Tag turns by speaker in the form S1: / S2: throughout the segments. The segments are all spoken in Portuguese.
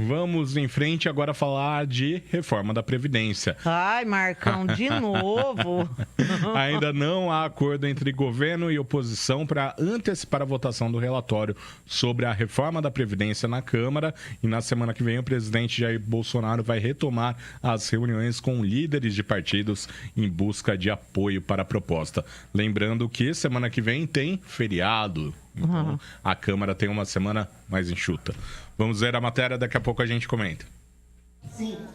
S1: Vamos em frente agora falar de reforma da Previdência.
S2: Ai, Marcão, de novo.
S1: Ainda não há acordo entre governo e oposição para antecipar a votação do relatório sobre a reforma da Previdência na Câmara. E na semana que vem o presidente Jair Bolsonaro vai retomar as reuniões com líderes de partidos em busca de apoio para a proposta. Lembrando que semana que vem tem feriado. Então, a Câmara tem uma semana mais enxuta. Vamos ver a matéria, daqui a pouco a gente comenta.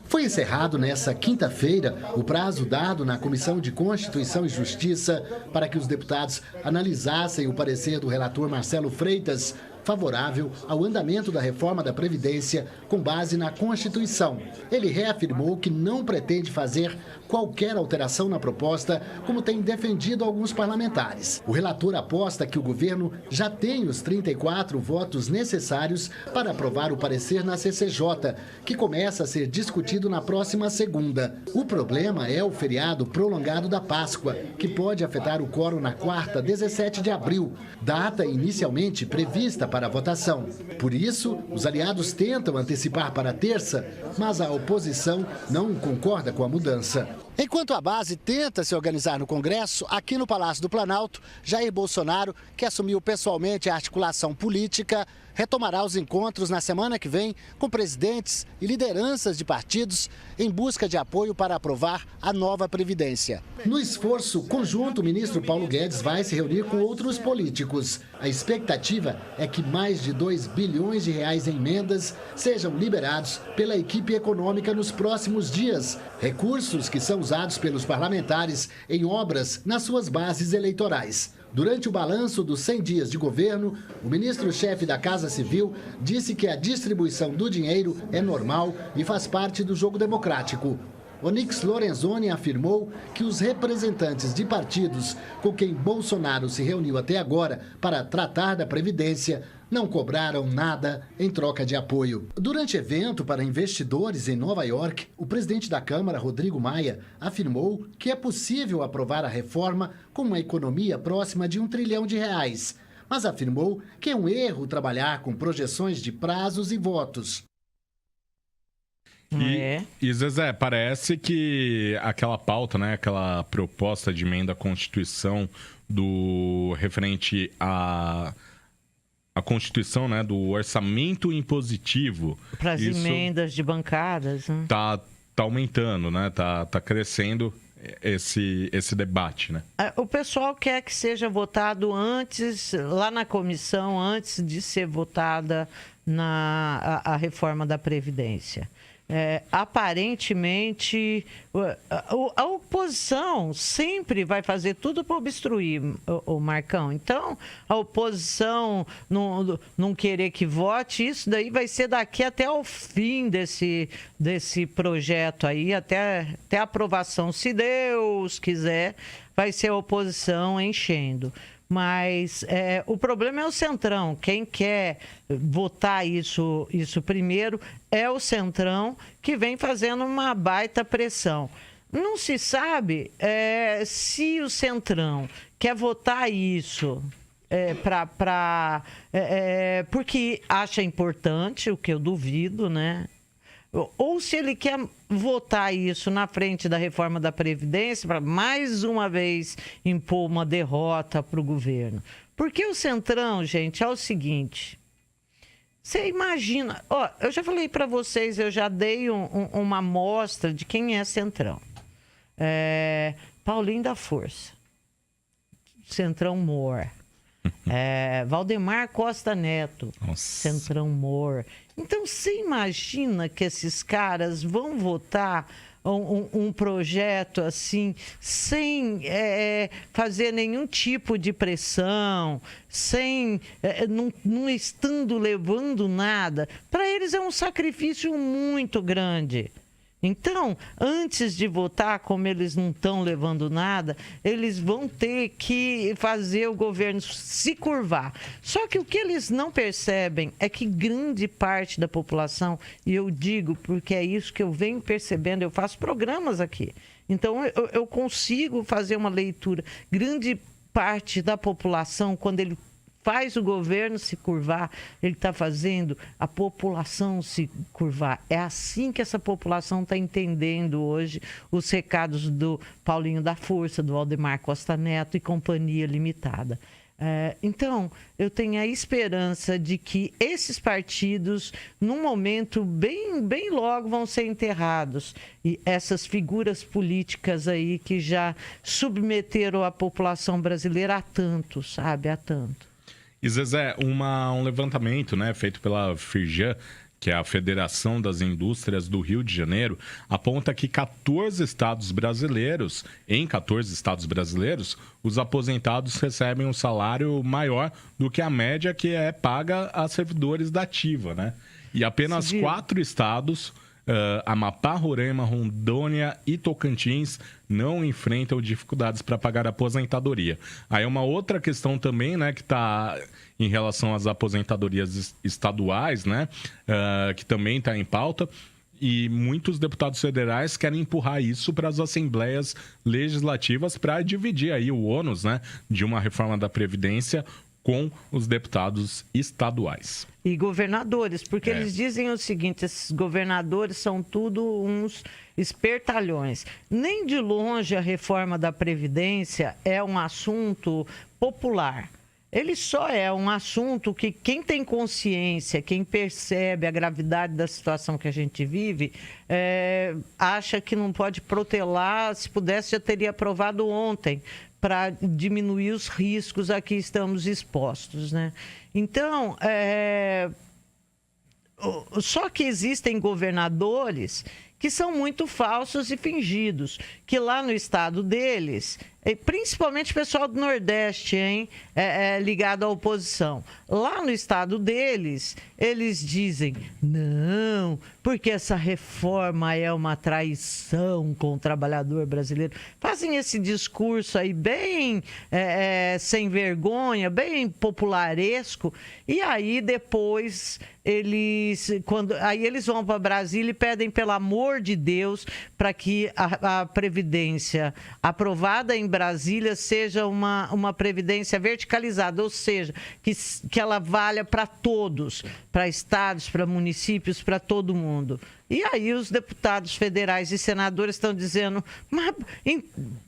S3: Foi encerrado nesta quinta-feira o prazo dado na Comissão de Constituição e Justiça para que os deputados analisassem o parecer do relator Marcelo Freitas, favorável ao andamento da reforma da Previdência com base na Constituição. Ele reafirmou que não pretende fazer qualquer alteração na proposta, como tem defendido alguns parlamentares. O relator aposta que o governo já tem os 34 votos necessários para aprovar o parecer na CCJ, que começa a ser discutido na próxima segunda. O problema é o feriado prolongado da Páscoa, que pode afetar o quórum na quarta, 17 de abril, data inicialmente prevista para a votação. Por isso, os aliados tentam antecipar para terça, mas a oposição não concorda com a mudança. Enquanto a base tenta se organizar no Congresso, aqui no Palácio do Planalto, Jair Bolsonaro, que assumiu pessoalmente a articulação política, retomará os encontros na semana que vem com presidentes e lideranças de partidos em busca de apoio para aprovar a nova Previdência. No esforço conjunto, o ministro Paulo Guedes vai se reunir com outros políticos. A expectativa é que mais de 2 bilhões de reais em emendas sejam liberados pela equipe econômica nos próximos dias. Recursos que são usados pelos parlamentares em obras nas suas bases eleitorais. Durante o balanço dos 100 dias de governo, o ministro-chefe da Casa Civil disse que a distribuição do dinheiro é normal e faz parte do jogo democrático. Onyx Lorenzoni afirmou que os representantes de partidos com quem Bolsonaro se reuniu até agora para tratar da Previdência não cobraram nada em troca de apoio. Durante evento para investidores em Nova York, o presidente da Câmara, Rodrigo Maia, afirmou que é possível aprovar a reforma com uma economia próxima de R$1 trilhão, mas afirmou que é um erro trabalhar com projeções de prazos e votos.
S1: E Zezé, parece que aquela pauta, né, aquela proposta de emenda à Constituição do referente à Constituição, né, do orçamento impositivo.
S2: Para as emendas de bancadas. Né?
S1: Tá aumentando, né? Tá crescendo esse debate, né?
S2: O pessoal quer que seja votado antes, lá na comissão, antes de ser votada a reforma da Previdência. Aparentemente, a oposição sempre vai fazer tudo para obstruir o Marcão. Então, a oposição não querer que vote, isso daí vai ser daqui até o fim desse projeto aí, até a aprovação. Se Deus quiser, vai ser a oposição enchendo. Mas o problema é o Centrão. Quem quer votar isso primeiro é o Centrão, que vem fazendo uma baita pressão. Não se sabe se o Centrão quer votar isso porque acha importante, o que eu duvido, né? Ou se ele quer votar isso na frente da reforma da Previdência para mais uma vez impor uma derrota para o governo. Porque o Centrão, gente, é o seguinte, você imagina, eu já falei para vocês, eu já dei uma amostra de quem é Centrão. Paulinho da Força, Centrão Mor. Valdemar Costa Neto, Nossa. Centrão Mor. Então, você imagina que esses caras vão votar um projeto assim, sem fazer nenhum tipo de pressão, sem não estando levando nada? Para eles é um sacrifício muito grande. Então, antes de votar, como eles não estão levando nada, eles vão ter que fazer o governo se curvar. Só que o que eles não percebem é que grande parte da população, e eu digo porque é isso que eu venho percebendo, eu faço programas aqui, então eu consigo fazer uma leitura. Grande parte da população, quando ele faz o governo se curvar, ele está fazendo a população se curvar. É assim que essa população está entendendo hoje os recados do Paulinho da Força, do Valdemar Costa Neto e Companhia Limitada. Então, eu tenho a esperança de que esses partidos, num momento bem logo, vão ser enterrados. E essas figuras políticas aí que já submeteram a população brasileira a tanto, sabe? A tanto.
S1: E, Zezé, um levantamento, né, feito pela Firjan, que é a Federação das Indústrias do Rio de Janeiro, aponta que em 14 estados brasileiros, os aposentados recebem um salário maior do que a média que é paga a servidores da ativa, né? E apenas 4 estados, Amapá, Roraima, Rondônia e Tocantins, não enfrentam dificuldades para pagar a aposentadoria. Aí uma outra questão também, né, que está em relação às aposentadorias estaduais, né, que também está em pauta, e muitos deputados federais querem empurrar isso para as assembleias legislativas para dividir aí o ônus, né, de uma reforma da Previdência com os deputados estaduais.
S2: E governadores, porque eles dizem o seguinte, esses governadores são tudo uns espertalhões. Nem de longe a reforma da Previdência é um assunto popular. Ele só é um assunto que quem tem consciência, quem percebe a gravidade da situação que a gente vive, acha que não pode protelar, se pudesse já teria aprovado ontem, para diminuir os riscos a que estamos expostos, né? Então, só que existem governadores que são muito falsos e fingidos, que lá no estado deles, principalmente o pessoal do Nordeste, ligado à oposição, lá no estado deles, eles dizem, não, porque essa reforma é uma traição com o trabalhador brasileiro. Fazem esse discurso aí bem sem vergonha, bem popularesco, e aí depois eles vão para Brasília e pedem, pelo amor de Deus, para que a Previdência aprovada em Brasília seja uma Previdência verticalizada, ou seja, que ela valha para todos, para estados, para municípios, para todo mundo. E aí os deputados federais e senadores estão dizendo, mas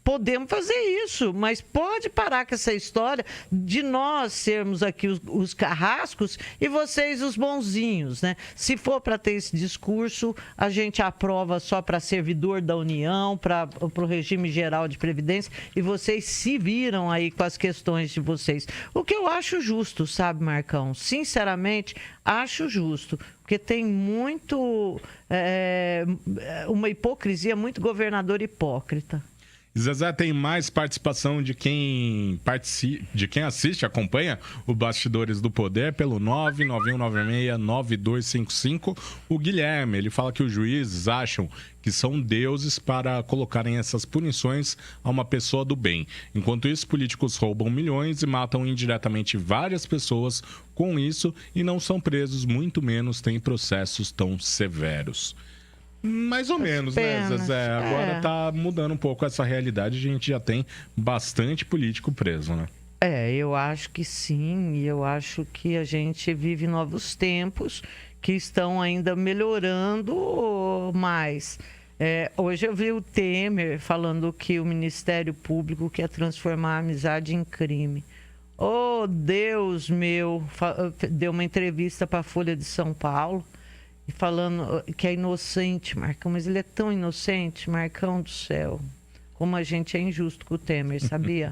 S2: podemos fazer isso, mas pode parar com essa história de nós sermos aqui os carrascos e vocês os bonzinhos, né? Se for para ter esse discurso, a gente aprova só para servidor da União, para o regime geral de previdência, e vocês se viram aí com as questões de vocês. O que eu acho justo, sabe, Marcão? Sinceramente, acho justo, porque tem muito uma hipocrisia, muito governador hipócrita.
S1: Zezé, tem mais participação de quem assiste, acompanha o Bastidores do Poder pelo 991969255. O Guilherme, ele fala que os juízes acham que são deuses para colocarem essas punições a uma pessoa do bem. Enquanto isso, políticos roubam milhões e matam indiretamente várias pessoas com isso e não são presos, muito menos têm processos tão severos. Mais ou menos, né, Zezé? Agora tá mudando um pouco essa realidade, a gente já tem bastante político preso, né?
S2: Eu acho que sim, e eu acho que a gente vive novos tempos que estão ainda melhorando mais. Hoje eu vi o Temer falando que o Ministério Público quer transformar a amizade em crime. Oh, Deus meu! Deu uma entrevista para a Folha de São Paulo, e falando que é inocente, Marcão, mas ele é tão inocente, Marcão do céu, como a gente é injusto com o Temer, sabia?